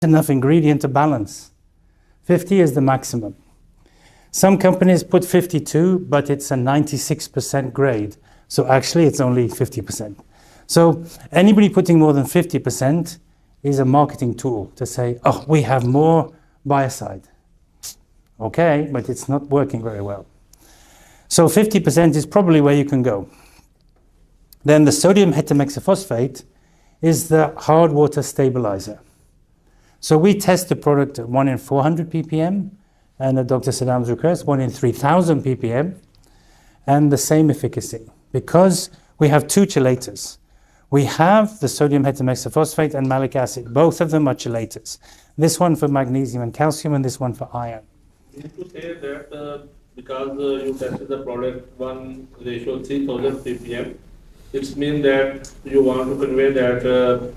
enough ingredient to balance. 50 is the maximum. Some companies put 52, but it's a 96% grade. So actually it's only 50%. So anybody putting more than 50% is a marketing tool to say, oh, we have more biocide. Okay, but it's not working very well. So 50% is probably where you can go. Then the sodium hetamexophosphate is the hard water stabilizer. So we test the product at 1 in 400 ppm, and at Dr. Saddam's request, 1 in 3000 ppm, and the same efficacy. Because we have two chelators. We have the sodium hetamexophosphate and malic acid. Both of them are chelators. This one for magnesium and calcium, and this one for iron. You need to say that because you tested the product 1:3000 ppm, it means that you want to convey that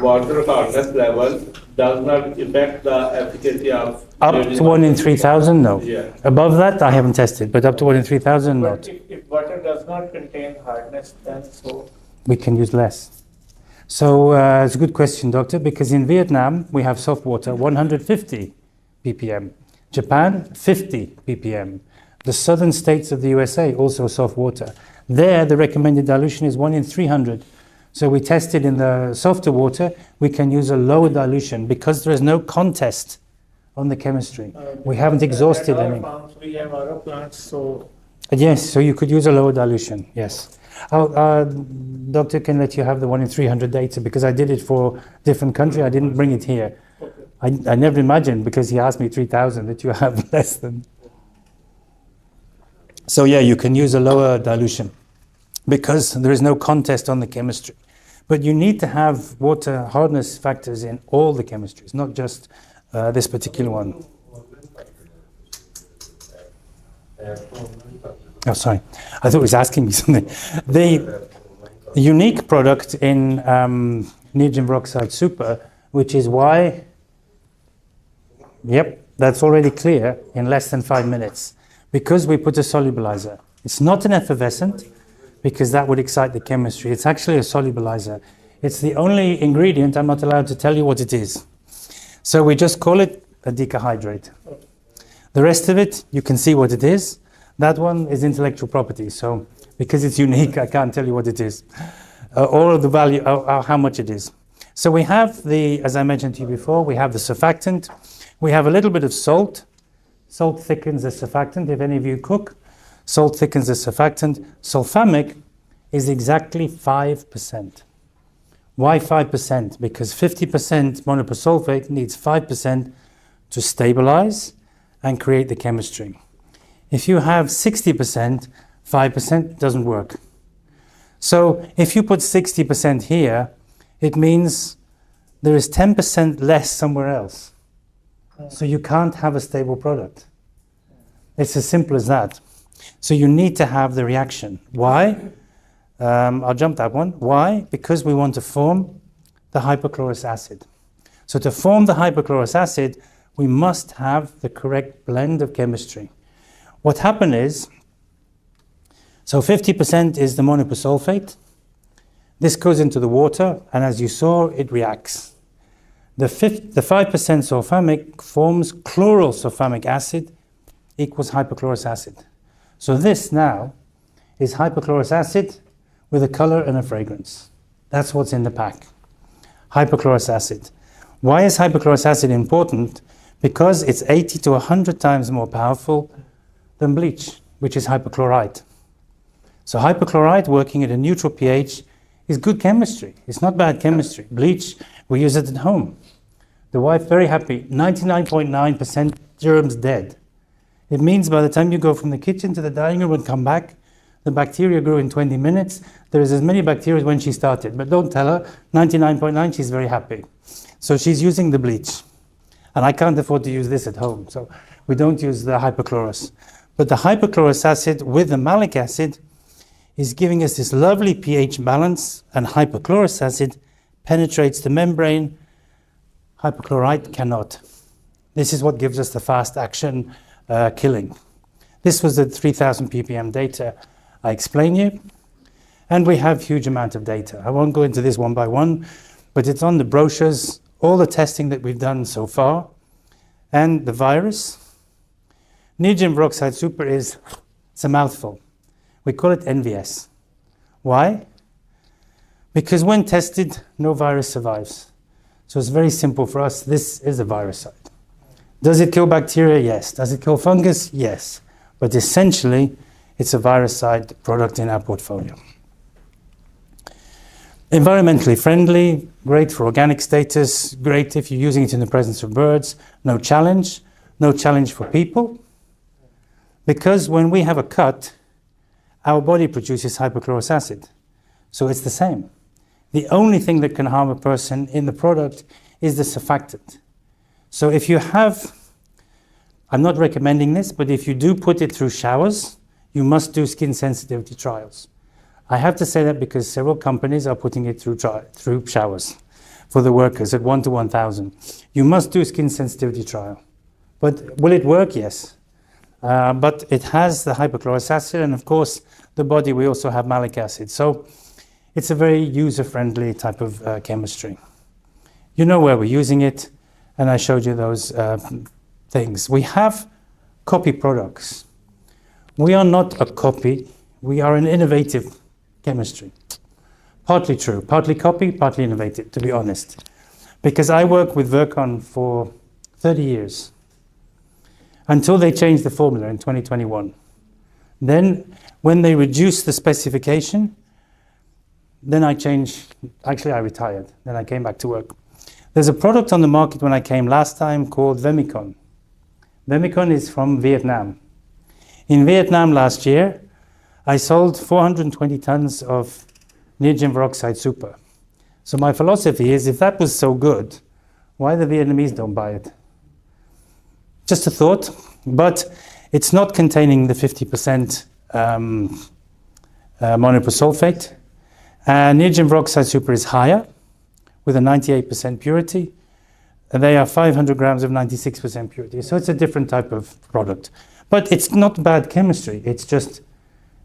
water hardness level does not affect the efficacy of... Up to 1 in 3000, no. Yeah. Above that, I haven't tested, but up to 1 in 3000, not. But if water does not contain hardness, then so... We can use less. So it's a good question, doctor, because in Vietnam, we have soft water, 150 ppm. Japan, 50 ppm. The southern states of the USA, also soft water. There, the recommended dilution is 1 in 300. So we tested in the softer water, we can use a lower dilution because there is no contest on the chemistry. We haven't exhausted any. We have our plants, so... Yes, so you could use a lower dilution, yes. Doctor can let you have the 1 in 300 data because I did it for different country. I didn't bring it here. Okay. I never imagined, because he asked me 3000, that you have less than. So yeah, you can use a lower dilution because there is no contest on the chemistry. But you need to have water hardness factors in all the chemistries, not just this particular one. Oh, sorry. I thought he was asking me something. The unique product in neogen peroxide super, which is why, yep, that's already clear in less than 5 minutes, because we put a solubilizer. It's not an effervescent, because that would excite the chemistry. It's actually a solubilizer. It's the only ingredient I'm not allowed to tell you what it is. So we just call it a decahydrate. The rest of it, you can see what it is. That one is intellectual property, so because it's unique, I can't tell you what it is, or the value, or how much it is. So we have the, as I mentioned to you before, we have the surfactant. We have a little bit of salt. Salt thickens the surfactant. If any of you cook, salt thickens the surfactant. Sulfamic is exactly 5%. Why 5%? Because 50% monoposulfate needs 5% to stabilize and create the chemistry. If you have 60%, 5% doesn't work. So if you put 60% here, it means there is 10% less somewhere else. So you can't have a stable product. It's as simple as that. So you need to have the reaction. Why? I'll jump that one. Why? Because we want to form the hypochlorous acid. So to form the hypochlorous acid, we must have the correct blend of chemistry. What happened is, so 50% is the monoposulfate. This goes into the water, and as you saw, it reacts. The 5% sulfamic forms chloral sulfamic acid equals hypochlorous acid. So this now is hypochlorous acid with a color and a fragrance. That's what's in the pack. Hypochlorous acid. Why is hypochlorous acid important? Because it's 80 to 100 times more powerful than bleach, which is hypochlorite. So hypochlorite working at a neutral pH is good chemistry. It's not bad chemistry. Bleach, we use it at home. The wife very happy, 99.9% germs dead. It means by the time you go from the kitchen to the dining room and come back, the bacteria grew in 20 minutes. There is as many bacteria as when she started, but don't tell her, 99.9, she's very happy. So she's using the bleach. And I can't afford to use this at home, so we don't use the hypochlorous. But the hypochlorous acid with the malic acid is giving us this lovely pH balance, and hypochlorous acid penetrates the membrane. Hypochlorite cannot. This is what gives us the fast action killing. This was the 3000 ppm data I explained you. And we have huge amount of data. I won't go into this one by one, but it's on the brochures all the testing that we've done so far, and the virus, neodymium peroxide super it's a mouthful. We call it NVS. Why? Because when tested, no virus survives. So it's very simple for us. This is a viricide. Does it kill bacteria? Yes. Does it kill fungus? Yes. But essentially, it's a viricide product in our portfolio. Environmentally friendly, great for organic status, great if you're using it in the presence of birds. No challenge for people. Because when we have a cut, our body produces hypochlorous acid. So it's the same. The only thing that can harm a person in the product is the surfactant. So if you have, I'm not recommending this, but if you do put it through showers, you must do skin sensitivity trials. I have to say that because several companies are putting it through showers for the workers at 1 to 1,000. You must do skin sensitivity trial. But will it work? Yes. But it has the hypochlorous acid, and of course, the body, we also have malic acid. So it's a very user-friendly type of chemistry. You know where we're using it, and I showed you those things. We have copy products. We are not a copy. We are an innovative chemistry. Partly true, partly copy, partly innovative, to be honest. Because I worked with Virkon for 30 years, until they changed the formula in 2021. Then, when they reduced the specification, then I retired. Then I came back to work. There's a product on the market when I came last time called Vemicon. Vemicon is from Vietnam. In Vietnam last year, I sold 420 tons of neodymium peroxide super. So my philosophy is, if that was so good, why the Vietnamese don't buy it? Just a thought, but it's not containing the 50% monoposulfate. Neodymium peroxide super is higher, with a 98% purity. And they are 500 grams of 96% purity. So it's a different type of product. But it's not bad chemistry. It's just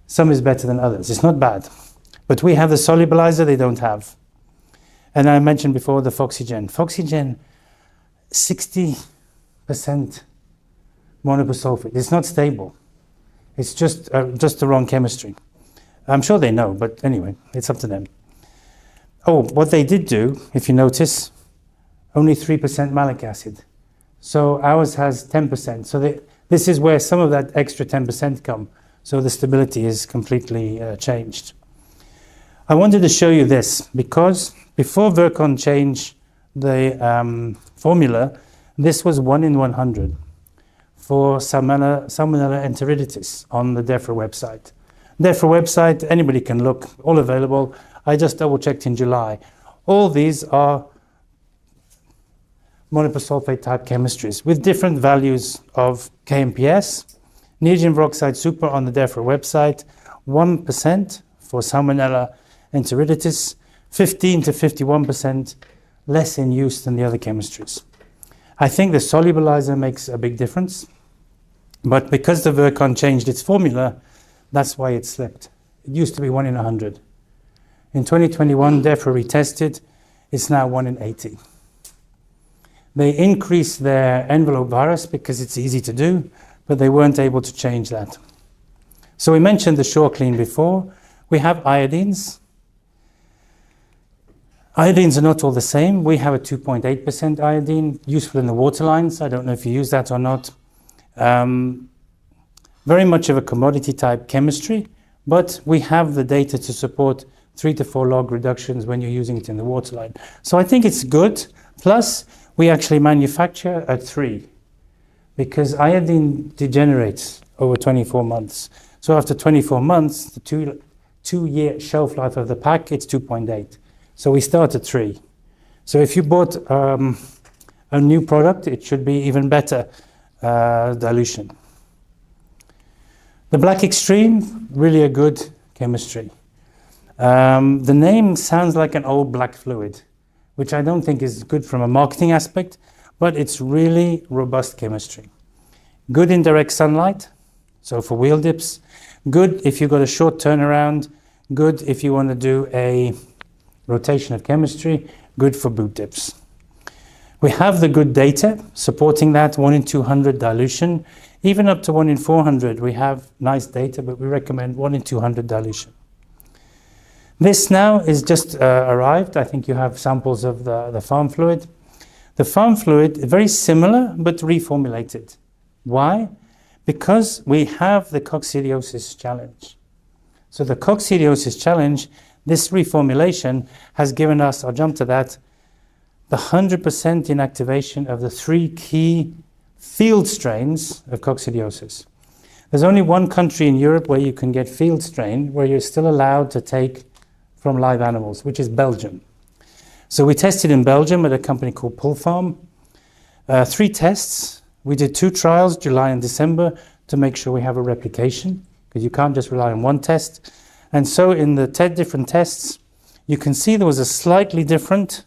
some is better than others. It's not bad. But we have the solubilizer they don't have. And I mentioned before the Foxygen. Foxygen, 60% monoposulfate. It's not stable. It's just the wrong chemistry. I'm sure they know, but anyway, it's up to them. Oh, what they did do, if you notice, only 3% malic acid. So ours has 10%. So this is where some of that extra 10% come. So the stability is completely changed. I wanted to show you this because before Virkon changed the formula, this was 1 in 100 for Salmonella enteriditis on the DEFRA website. DEFRA website, anybody can look, all available. I just double checked in July. All these are monoposulfate type chemistries with different values of KMPS. Neodymium peroxide super on the DEFRA website, 1% for Salmonella enteriditis, 15 to 51% less in use than the other chemistries. I think the solubilizer makes a big difference, but because the Virkon changed its formula, that's why it slipped. It used to be 1 in 100. In 2021, DEFRA retested, it's now 1 in 80. They increased their envelope virus because it's easy to do, but they weren't able to change that. So we mentioned the Shore Clean before. We have iodines. Iodines are not all the same. We have a 2.8% iodine, useful in the water lines. I don't know if you use that or not. Very much of a commodity type chemistry, but we have the data to support 3 to 4 log reductions when you're using it in the water line. So I think it's good. Plus, we actually manufacture at 3 because iodine degenerates over 24 months. So after 24 months, the two-year shelf life of the pack, it's 2.8. So we start at 3. So if you bought a new product, it should be even better dilution. The Black Extreme, really a good chemistry. The name sounds like an old black fluid, which I don't think is good from a marketing aspect, but it's really robust chemistry. Good in direct sunlight, so for wheel dips. Good if you've got a short turnaround. Good if you want to do a rotation of chemistry. Good for boot dips. We have the good data supporting that 1 in 200 dilution. Even up to 1 in 400, we have nice data, but we recommend 1 in 200 dilution. This now is just arrived. I think you have samples of the farm fluid. The farm fluid is very similar, but reformulated. Why? Because we have the coccidiosis challenge. So the coccidiosis challenge, this reformulation has given us, I'll jump to that, the 100% inactivation of the 3 key field strains of coccidiosis. There's only one country in Europe where you can get field strain, where you're still allowed to take from live animals, which is Belgium. So we tested in Belgium at a company called Poultry. 3 tests. We did 2 trials, July and December, to make sure we have a replication, because you can't just rely on one test. And so in the different tests, you can see there was a slightly different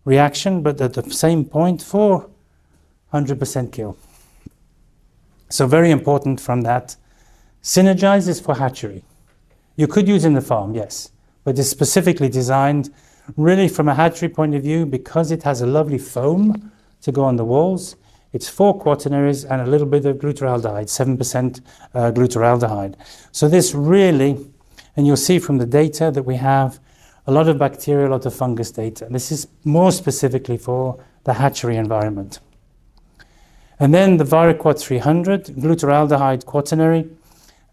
reaction, but at the same point for 100% kill. So very important from that. Synergize is for hatchery. You could use in the farm, yes, but it's specifically designed really from a hatchery point of view because it has a lovely foam to go on the walls. It's 4 quaternaries and a little bit of glutaraldehyde, 7% glutaraldehyde. So this really, and you'll see from the data that we have a lot of bacteria, a lot of fungus data. This is more specifically for the hatchery environment. And then the Variquat 300, glutaraldehyde quaternary.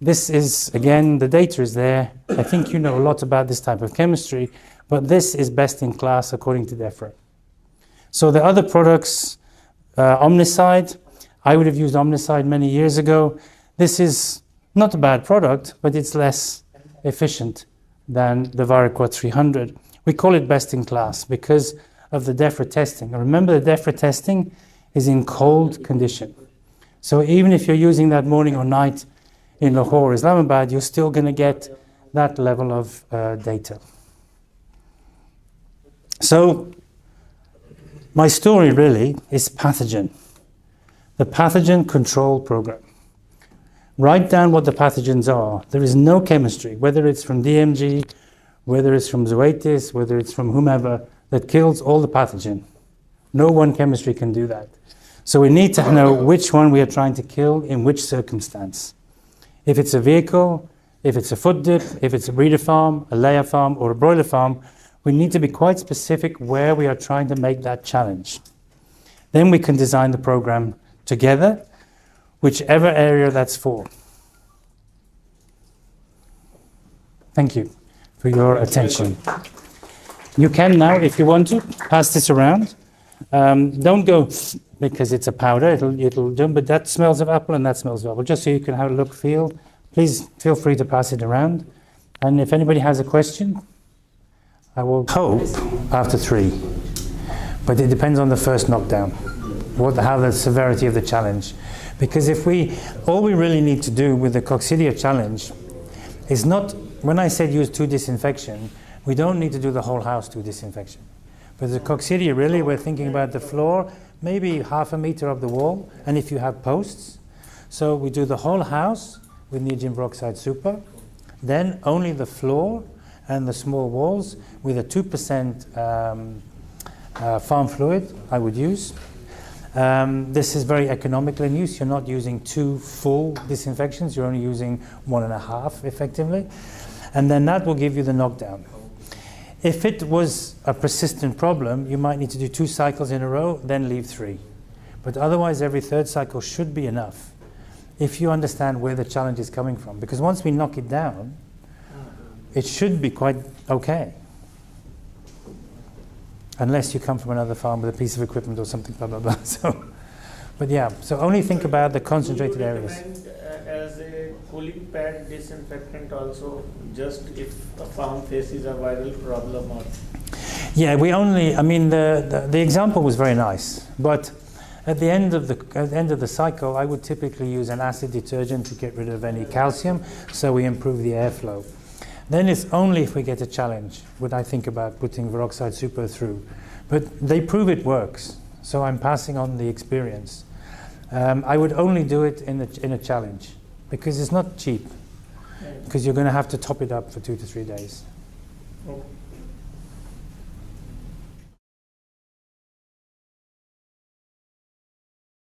This is, again, the data is there. I think you know a lot about this type of chemistry, but this is best in class according to DEFRA. So the other products, Omnicide, I would have used Omnicide many years ago. This is not a bad product, but it's less efficient than the Variquat 300. We call it best in class because of the DEFRA testing. And remember, the DEFRA testing is in cold condition. So even if you're using that morning or night in Lahore, Islamabad, you're still going to get that level of data. So my story really is pathogen, the pathogen control program. Write down what the pathogens are. There is no chemistry, whether it's from DMG, whether it's from Zoetis, whether it's from whomever, that kills all the pathogen. No one chemistry can do that. So we need to know which one we are trying to kill in which circumstance. If it's a vehicle, if it's a foot dip, if it's a breeder farm, a layer farm, or a broiler farm, we need to be quite specific where we are trying to make that challenge. Then we can design the program together, whichever area that's for. Thank you for your attention. You can now, if you want to, pass this around. Don't go because it's a powder, it'll jump, but that smells of apple and that smells of apple. Just so you can have a look, feel. Please feel free to pass it around. And if anybody has a question, I will hope after 3. But it depends on the first knockdown, how the severity of the challenge. Because all we really need to do with the coccidia challenge is not, when I said use 2 disinfection, we don't need to do the whole house 2 disinfection. But the coccidia, really, we're thinking about the floor, maybe ½ a meter of the wall, and if you have posts. So we do the whole house with neodymium peroxide super, then only the floor and the small walls with a 2% farm fluid I would use. This is very economical in use. You're not using 2 full disinfections, you're only using 1.5 effectively. And then that will give you the knockdown. If it was a persistent problem, you might need to do 2 cycles in a row, then leave 3. But otherwise, every 3rd cycle should be enough if you understand where the challenge is coming from. Because once we knock it down, it should be quite okay. Unless you come from another farm with a piece of equipment or something, blah, blah, blah. So, but yeah, so only think about the concentrated areas. As a cooling pad disinfectant also, just if a farm faces a viral problem or... Yeah, the example was very nice, but at the end of the cycle, I would typically use an acid detergent to get rid of any calcium, so we improve the airflow. Then it's only if we get a challenge would I think about putting peroxide super through. But they prove it works, so I'm passing on the experience. I would only do it in a challenge, because it's not cheap, because you're going to have to top it up for 2 to 3 days. Okay.